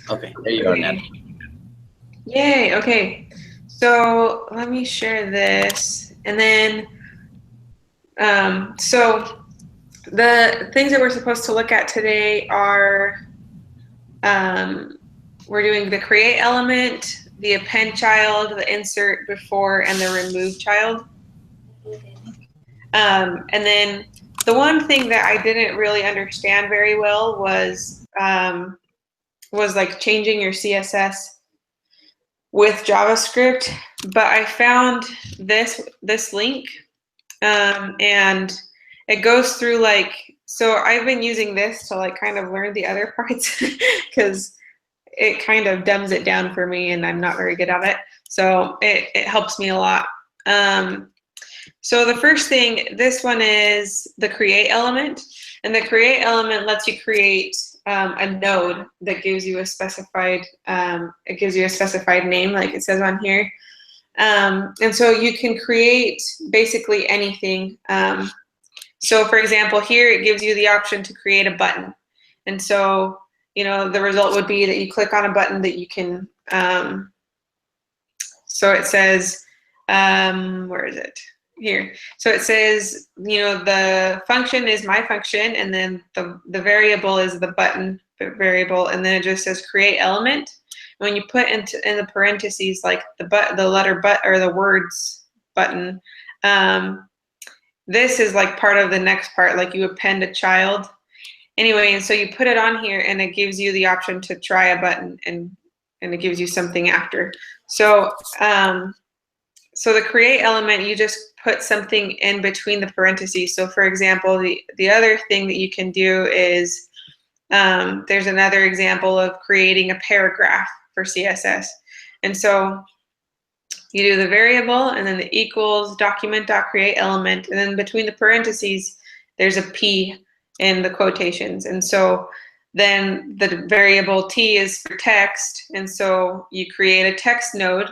Okay, there you are, Nat. Yay, okay. So let me share this. And then, so the things that we're supposed to look at today are, we're doing the create element, the append child, the insert before, and the remove child. And then the one thing that I didn't really understand very well was like changing your CSS with JavaScript, but I found this link, and it goes through like, so I've been using this to like kind of learn the other parts because it kind of dumbs it down for me and I'm not very good at it. So it helps me a lot. So the first thing, this one is the create element, and the create element lets you create a node that gives you a specified, it gives you a specified name like it says on here. And so you can create basically anything. So for example, here it gives you the option to create a button. And so, you know, the result would be that you click on a button that you can, so it says, where is it? Here. So it says, you know, the function is my function, and then the variable is the button variable, and then it just says create element. When you put in the parentheses like the letter but or the words button, this is like part of the next part, like you append a child. Anyway, and so you put it on here, and it gives you the option to try a button, and it gives you something after. So so the create element, you just put something in between the parentheses. So for example, the other thing that you can do is, there's another example of creating a paragraph for CSS. And so you do the variable and then the equals document.create element, and then between the parentheses, there's a P in the quotations. And so then the variable T is for text. And so you create a text node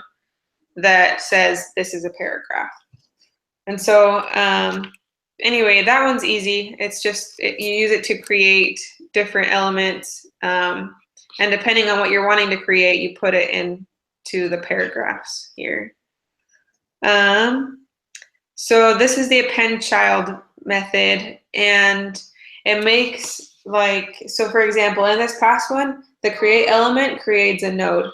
that says this is a paragraph. And so anyway, that one's easy. It's just, you use it to create different elements. And depending on what you're wanting to create, you put it into the paragraphs here. So this is the append child method, and it makes like, so for example, in this past one, the create element creates a node.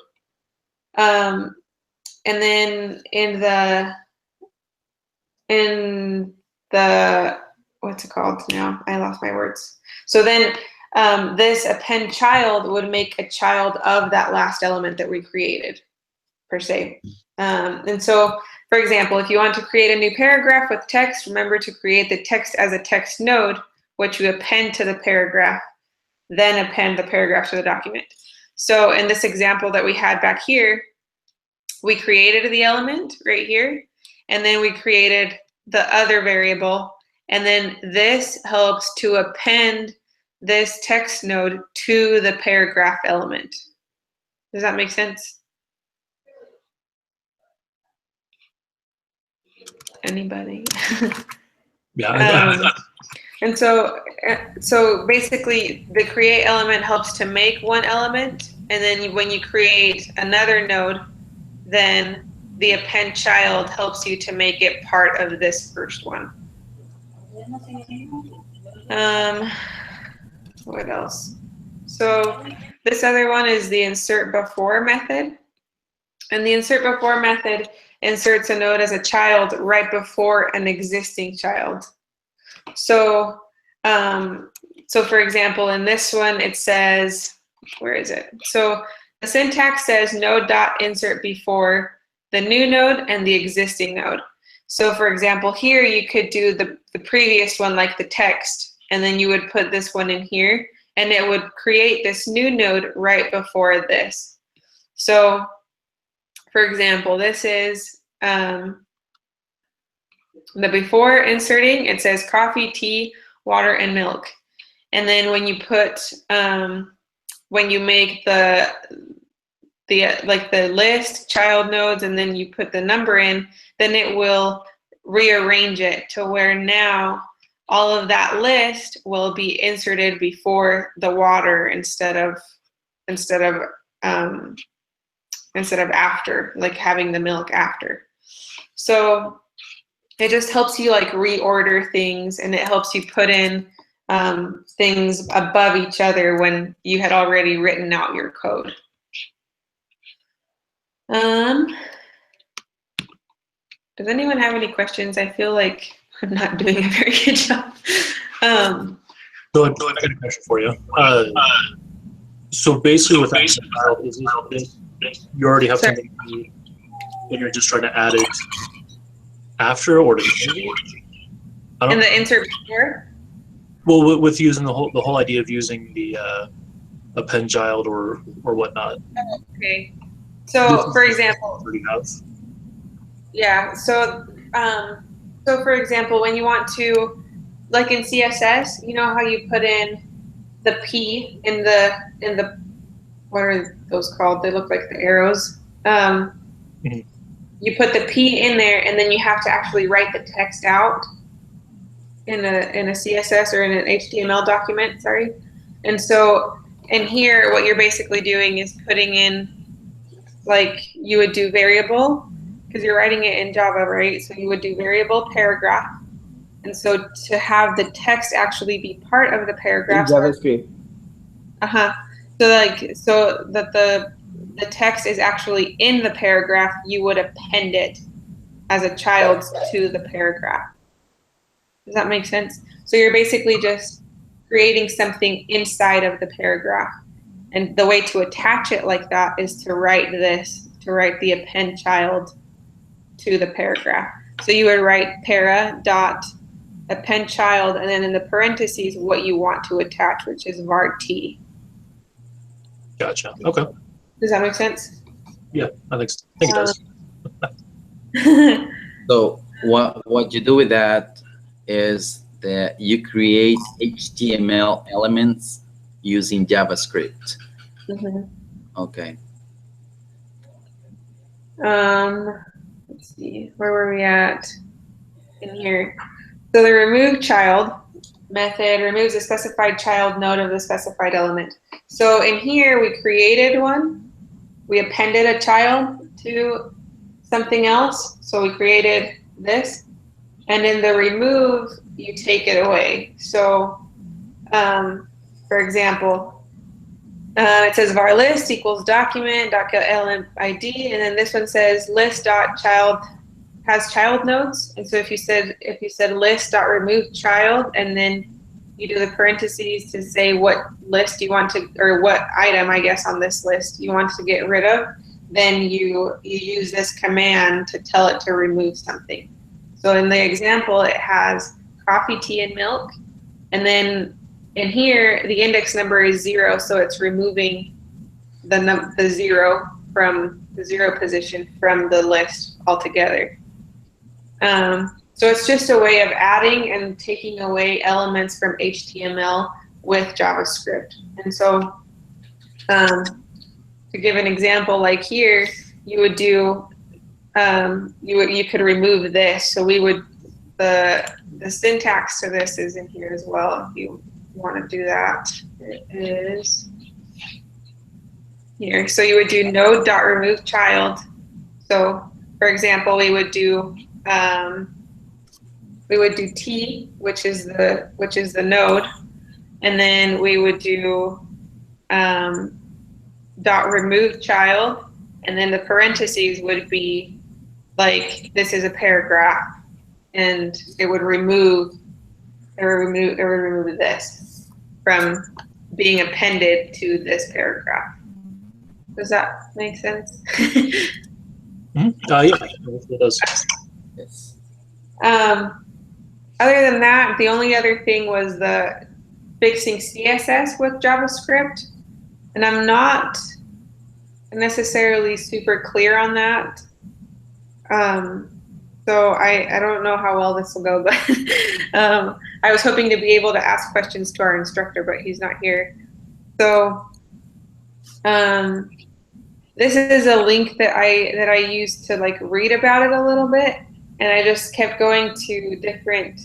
And then in the what's it called now? I lost my words. So then this append child would make a child of that last element that we created, per se. And so, for example, if you want to create a new paragraph with text, remember to create the text as a text node, which you append to the paragraph, then append the paragraph to the document. So in this example that we had back here, we created the element right here, and then we created the other variable, and then this helps to append this text node to the paragraph element. Does that make sense? Anybody? Yeah. And so basically the create element helps to make one element, and then when you create another node, then the append child helps you to make it part of this first one. What else? So this other one is the insert before method. And the insert before method inserts a node as a child right before an existing child. So, so for example, in this one, it says, where is it? So the syntax says node.insert before the new node and the existing node. So for example, here you could do the previous one like the text, and then you would put this one in here, and it would create this new node right before this. So for example, this is the before inserting, it says coffee, tea, water, and milk. And then when you put, when you make the like the list, child nodes, and then you put the number in, then it will rearrange it to where now all of that list will be inserted before the water instead of instead of after, like having the milk after. So it just helps you like reorder things, and it helps you put in things above each other when you had already written out your code. Does anyone have any questions? I feel like I'm not doing a very good job. I got a question for you. So basically, with that child, is this, you already have something and you're just trying to add it after or to in the insert before? Well, with using the whole idea of using the append child or whatnot. Okay. So for example, yeah. So for example, when you want to, like in CSS, you know how you put in the P in the what are those called? They look like the arrows. You put the P in there, and then you have to actually write the text out in a CSS or in an HTML document. Sorry. And so in here, what you're basically doing is putting in, like you would do variable, because you're writing it in Java, right? So you would do variable paragraph. And so to have the text actually be part of the paragraph. In JavaScript. So that the text is actually in the paragraph, you would append it as a child to the paragraph. Does that make sense? So you're basically just creating something inside of the paragraph. And the way to attach it like that is to write the append child to the paragraph. So you would write para dot append child, and then in the parentheses what you want to attach, which is var t. Gotcha. Okay. Does that make sense? Yeah, I think it does. So what you do with that is that you create HTML elements using JavaScript. Okay. Let's see, where were we at in here? So the remove child method removes a specified child node of the specified element. So in here we created one, we appended a child to something else. So we created this, and in the remove you take it away. So for example, it says var list equals document.lm ID, and then this one says list.child has child nodes. And so if you said list.remove child, and then you do the parentheses to say what list you want to, or what item, I guess, on this list you want to get rid of, then you use this command to tell it to remove something. So in the example, it has coffee, tea, and milk, and then in here the index number is 0, so it's removing the 0 from the 0 position from the list altogether. So it's just a way of adding and taking away elements from HTML with JavaScript. And so to give an example, like here, you would do, you could remove this. So we would, the syntax to this is in here as well if you want to do that. It is here. So you would do node.remove child. So for example, we would do T, which is the node, and then we would do dot remove child, and then the parentheses would be like this is a paragraph, and it would remove this from being appended to this paragraph. Does that make sense? Yeah, it does. Yes. Other than that, the only other thing was the fixing CSS with JavaScript, and I'm not necessarily super clear on that. So I don't know how well this will go, but I was hoping to be able to ask questions to our instructor, but he's not here. So this is a link that I used to like read about it a little bit, and I just kept going to different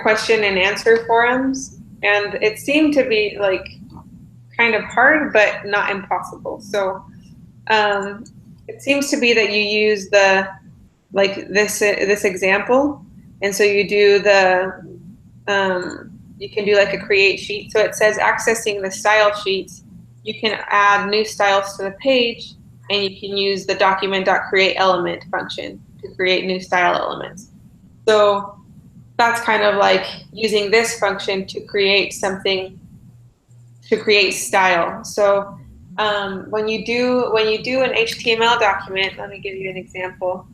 question and answer forums, and it seemed to be like kind of hard, but not impossible. So it seems to be that you use the, like this example, and so you do the, you can do like a create sheet. So it says accessing the style sheets, you can add new styles to the page, and you can use the document.create element function to create new style elements. So that's kind of like using this function to create something, to create style. So when you do an HTML document, let me give you an example.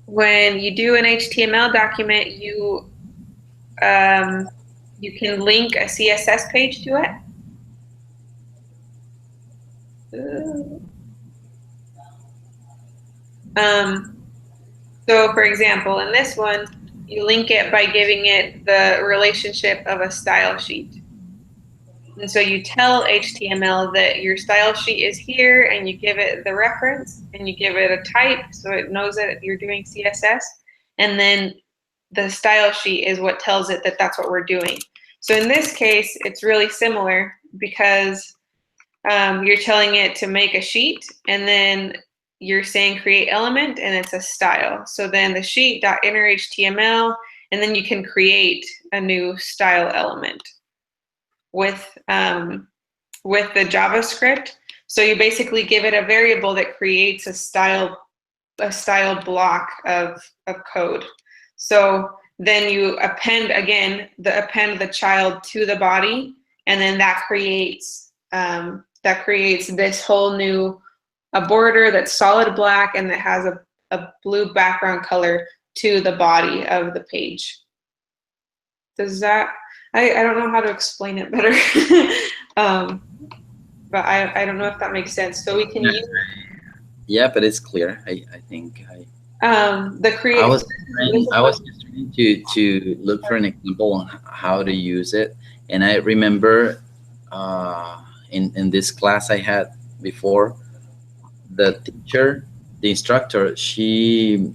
When you do an HTML document, you can link a CSS page to it. So for example, in this one, you link it by giving it the relationship of a style sheet. And so you tell HTML that your style sheet is here, and you give it the reference, and you give it a type so it knows that you're doing CSS. And then the style sheet is what tells it that that's what we're doing. So in this case, it's really similar because you're telling it to make a sheet, and then you're saying create element, and it's a style. So then the sheet.inner HTML, and then you can create a new style element with the JavaScript. So you basically give it a variable that creates a style block of code. So then you append the child to the body, and then that creates this whole new border that's solid black and that has a blue background color to the body of the page. Does that, I don't know how to explain it better. But I don't know if that makes sense. So we can use. Yeah, but it's clear. I think the create. I was just trying to look for an example on how to use it, and I remember in this class I had before, the instructor, she.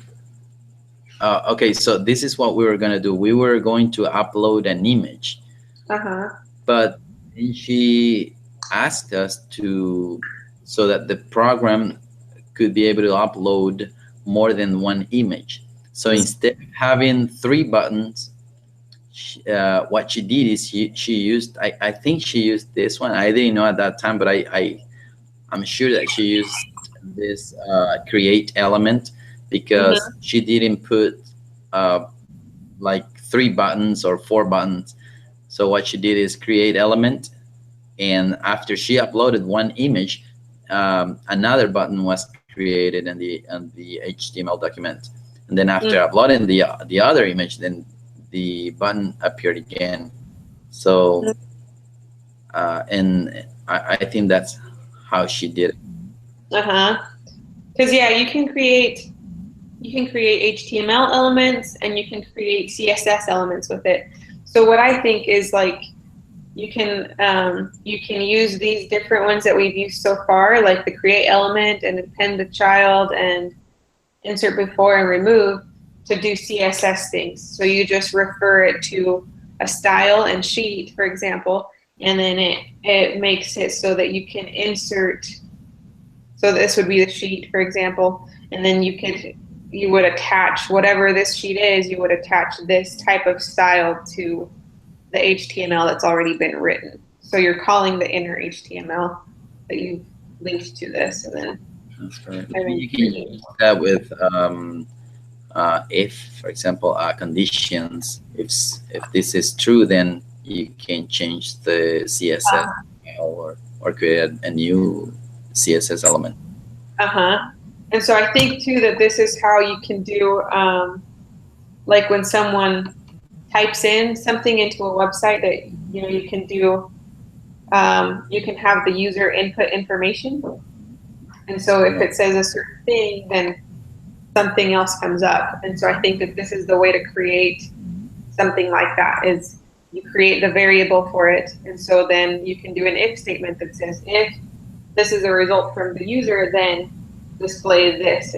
Okay, so this is what we were gonna do. We were going to upload an image, but she asked us so that the program could be able to upload more than one image. So instead of having 3 buttons, what she did is she used, I think she used this one. I didn't know at that time, but I'm sure that she used this create element, because she didn't put like 3 buttons or 4 buttons. So what she did is create element, and after she uploaded one image, another button was created in the HTML document, and then after uploading the other image, then the button appeared again. So and I think that's how she did it. Because yeah, you can create HTML elements, and you can create CSS elements with it. So what I think is, like, you can use these different ones that we've used so far, like the create element and append the child and insert before and remove, to do CSS things. So you just refer it to a style and sheet, for example, and then it makes it so that you can insert. So this would be the sheet, for example, and then you would attach whatever this sheet is. You would attach this type of style to the HTML that's already been written. So you're calling the inner HTML that you've linked to this, and then. That's correct. You can use that with if, for example, conditions. If this is true, then you can change the CSS or create a new CSS element. And so I think too that this is how you can do, like when someone types in something into a website, that you can do. You can have the user input information, and so if it says a certain thing, then something else comes up. And so I think that this is the way to create something like that, is you create the variable for it, and so then you can do an if statement that says, if this is a result from the user, then display this,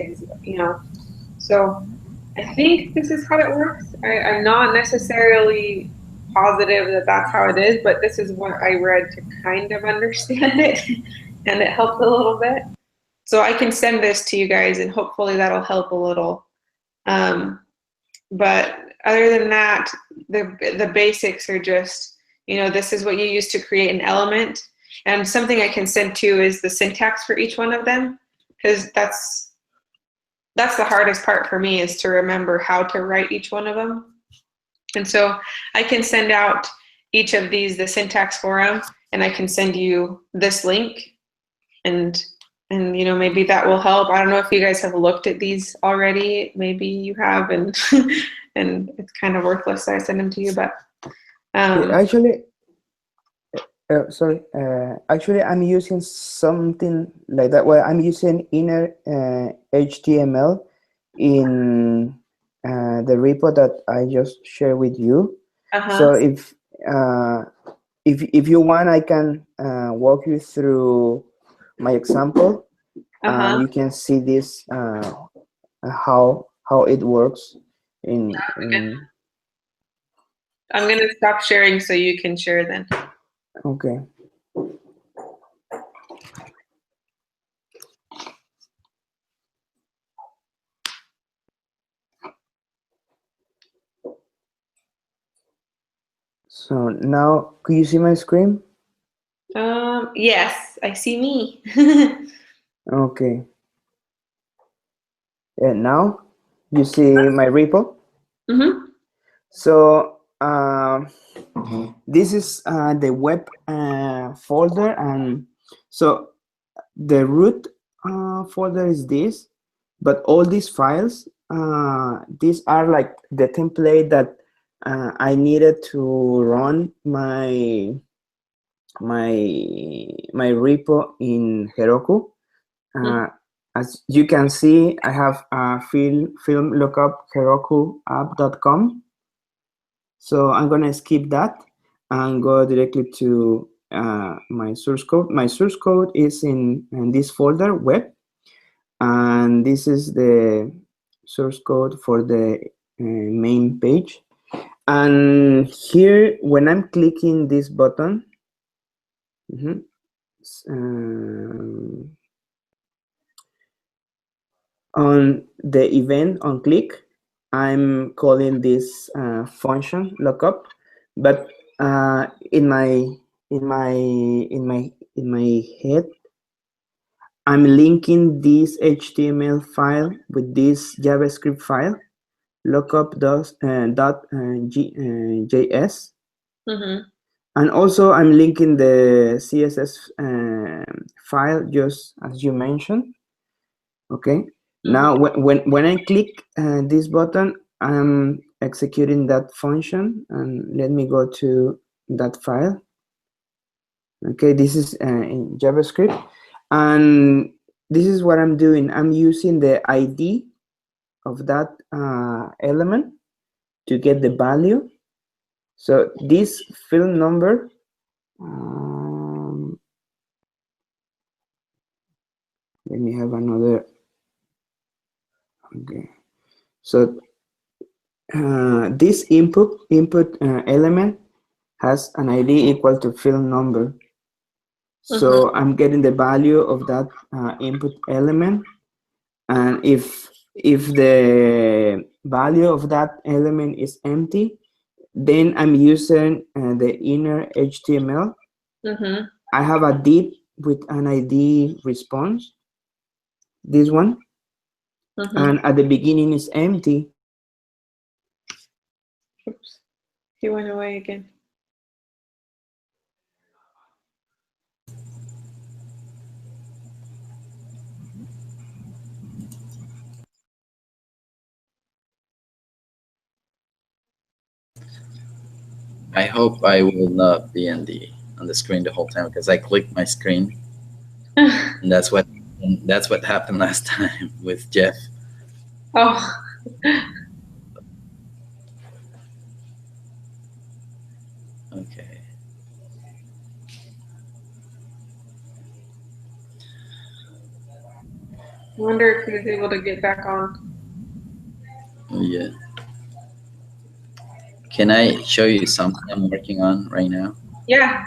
So I think this is how it works. I'm not necessarily positive that that's how it is, but this is what I read to kind of understand it, and it helped a little bit. So I can send this to you guys, and hopefully that'll help a little. But other than that, the basics are just, you know, this is what you use to create an element. And something I can send to is the syntax for each one of them, because that's the hardest part for me, is to remember how to write each one of them. And so I can send out each of these, the syntax for them, and I can send you this link, and you know, maybe that will help. I don't know if you guys have looked at these already. Maybe you have, and and it's kind of worthless that I send them to you, but Actually, sorry. Actually, I'm using something like that. Well, I'm using inner HTML in the repo that I just shared with you. So if you want, I can walk you through my example. You can see this how it works in. I'm gonna stop sharing so you can share then. Okay. So now, can you see my screen? Yes, I see me. Okay. And now you see my repo. So this is the web folder, and so the root folder is this, but all these files, these are like the template that I needed to run my repo in Heroku. As you can see, I have film lookup Heroku app.com. So I'm gonna skip that and go directly to my source code. My source code is in this folder, web, and this is the source code for the main page. And here, when I'm clicking this button, on the event on click, I'm calling this function lookup, but in my head, I'm linking this HTML file with this JavaScript file, lookup.js. And also I'm linking the CSS file, just as you mentioned. Okay. Now, when I click this button, I'm executing that function, and let me go to that file. Okay, this is in JavaScript, and this is what I'm doing. I'm using the ID of that element to get the value. So this field number, let me have another. Okay, so this input element has an ID equal to field number. So I'm getting the value of that input element, and if the value of that element is empty, then I'm using the inner HTML. I have a div with an ID response, this one, and at the beginning is empty. Oops, he went away again. I hope I will not be on the screen the whole time, because I clicked my screen, and that's what happened last time with Jeff. Oh. Okay. I wonder if he's able to get back on. Oh, yeah. Can I show you something I'm working on right now? Yeah.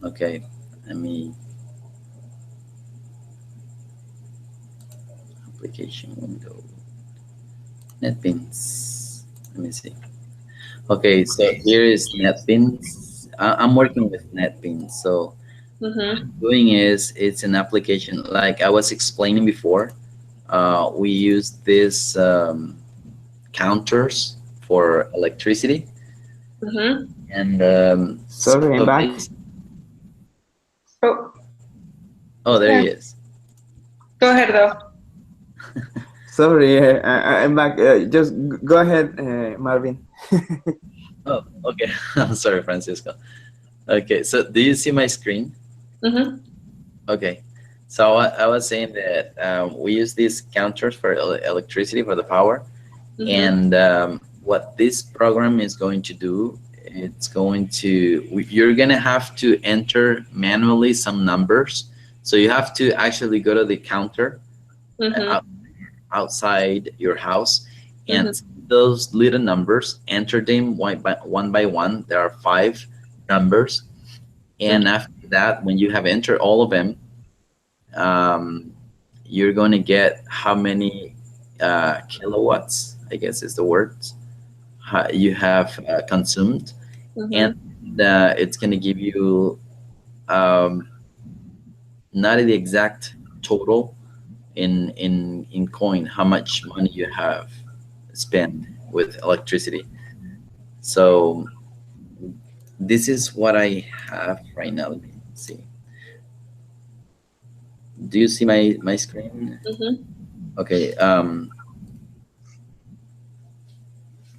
Okay, let me, application window, NetBeans. Let me see. Okay, so here is NetBeans. I'm working with NetBeans. So what Mm-hmm. I'm doing is, it's an application like I was explaining before. We use this counters for electricity, Mm-hmm. and Sorry, I'm back. Oh, oh, there yeah. he is. Go ahead though. Sorry, I'm back. Just go ahead, Marvin. Oh, okay. I'm sorry, Francisco. Okay, so do you see my screen? Mm-hmm. Okay, so I was saying that we use these counters for electricity, for the power, Mm-hmm. and what this program is going to do, it's going to, you're gonna have to enter manually some numbers. So you have to actually go to the counter Mm-hmm. outside your house, Mm-hmm. and those little numbers, enter them one by one. There are 5 numbers, and after that, when you have entered all of them, um, you're going to get how many kilowatts, I guess is the word, you have consumed, and Mm-hmm. it's going to give you um, not the exact total in coin, how much money you have spent with electricity. So this is what I have right now. Let me see. Do you see my screen? Mm-hmm. Okay.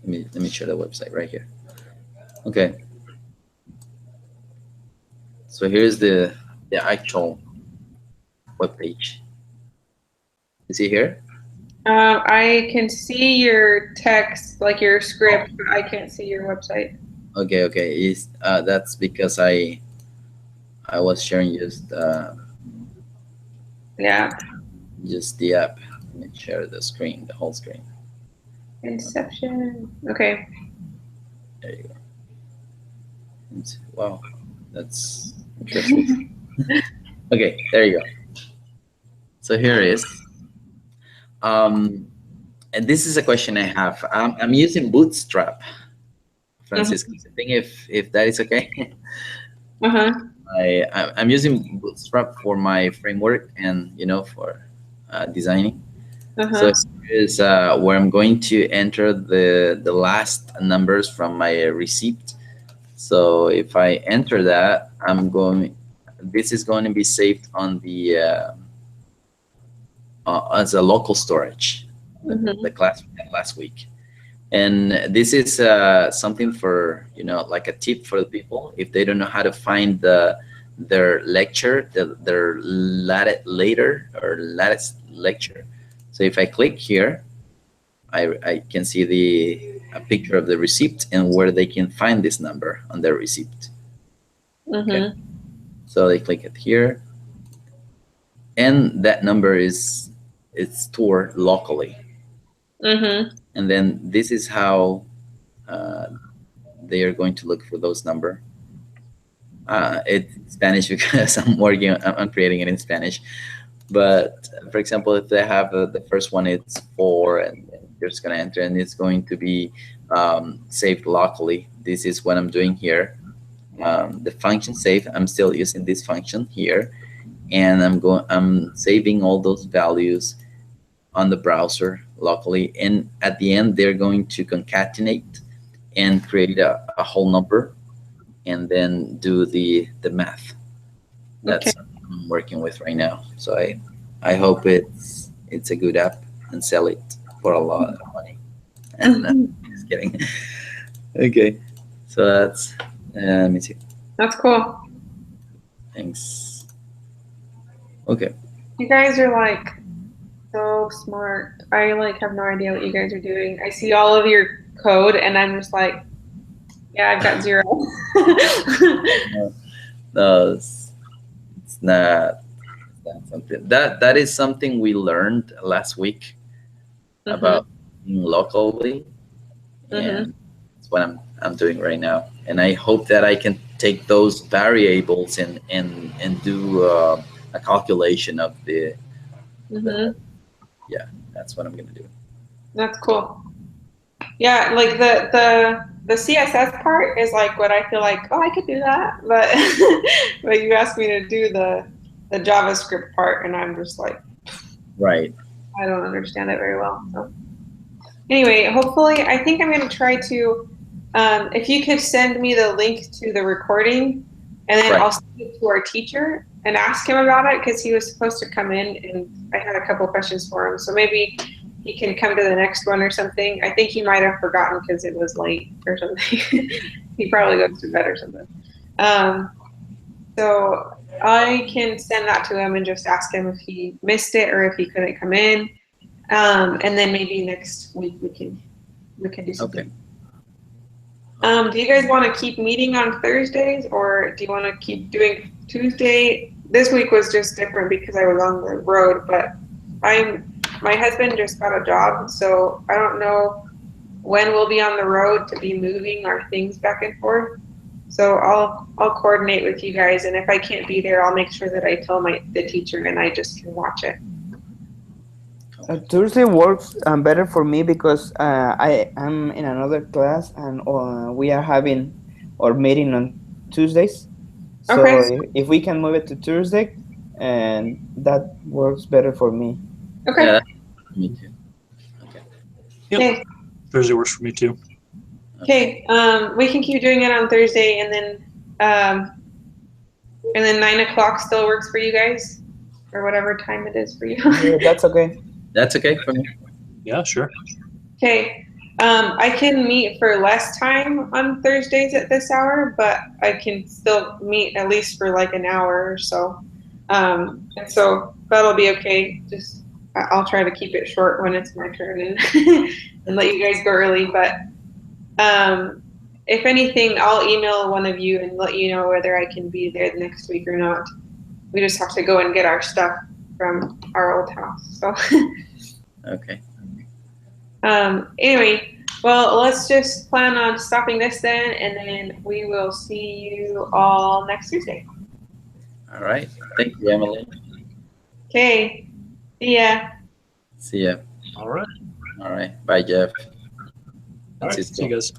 Let me share the website right here. Okay. So here's the actual web page. You see here? I can see your text, like your script, but I can't see your website. Okay. Okay. Is that's because I was sharing Yeah. just the app. Let me share the screen, the whole screen. Inception. Okay. There you go. Wow, that's interesting. Okay, there you go. So here is, and this is a question I have. I'm using Bootstrap, Francisco. I think if that is okay. Uh-huh. I'm using Bootstrap for my framework and for designing. So Uh-huh. here is where I'm going to enter the last numbers from my receipt. So if I enter that, this is going to be saved on the as a local storage, the Mm-hmm. class we had last week. And this is something for, like a tip for the people if they don't know how to find their lecture, their later or latest lecture. So if I click here, I can see a picture of the receipt and where they can find this number on their receipt. Okay, Mm-hmm. so they click it here, and that number is stored locally. Mm-hmm. And then this is how uh, they are going to look for those number. It's Spanish because I'm creating it in Spanish. But for example, if they have the first one, it's 4, and you're just gonna enter, and it's going to be saved locally. This is what I'm doing here. The function save, I'm still using this function here, and I'm saving all those values on the browser locally, and at the end they're going to concatenate and create a whole number, and then do the math. Okay. That's what I'm working with right now. So I hope it's a good app and sell it for a lot of money. And just kidding. Okay, so that's let me see. That's cool. Thanks. Okay. You guys are like so smart. I like have no idea what you guys are doing. I see all of your code and I'm just like, yeah, I've got 0. No, it's not. That's something that is something we learned last week Mm-hmm. about being locally, Mm-hmm. and that's what I'm doing right now. And I hope that I can take those variables and do a calculation of the, Mhm. yeah, that's what I'm gonna do. That's cool. Yeah, like the CSS part is like what I feel like, oh, I could do that, but but you asked me to do the JavaScript part, and I'm just like, Right. I don't understand it very well. So anyway, hopefully, I think I'm going to try to, if you could send me the link to the recording, and then Right. I'll send it to our teacher and ask him about it, because he was supposed to come in, and I had a couple questions for him. So maybe he can come to the next one or something. I think he might have forgotten because it was late or something. He probably goes to bed or something. So I can send that to him and just ask him if he missed it or if he couldn't come in. And then maybe next week we can do something. Okay. Do you guys want to keep meeting on Thursdays, or do you want to keep doing Tuesday? This week was just different because I was on the road, but my husband just got a job, so I don't know when we'll be on the road to be moving our things back and forth. So I'll coordinate with you guys, and if I can't be there, I'll make sure that I tell the teacher and I just can watch it. Tuesday works better for me because I am in another class and we are having our meeting on Tuesdays. So Okay. if we can move it to Tuesday, and that works better for me. Okay. Yeah, me too. Okay. Yep. Okay. Thursday works for me too. Okay. We can keep doing it on Thursday, and then 9 o'clock still works for you guys, or whatever time it is for you. Yeah, that's okay. That's okay for me. Yeah, sure. Okay. I can meet for less time on Thursdays at this hour, but I can still meet at least for like an hour or so. And so that'll be okay. Just I'll try to keep it short when it's my turn and and let you guys go early. But if anything, I'll email one of you and let you know whether I can be there next week or not. We just have to go and get our stuff from our old house. So Okay. anyway, well, let's just plan on stopping this then, and then we will see you all next Tuesday. All right. Thank you, Emily. Okay. See ya. See ya. All right. All right. Bye, Jeff. All right. See you guys.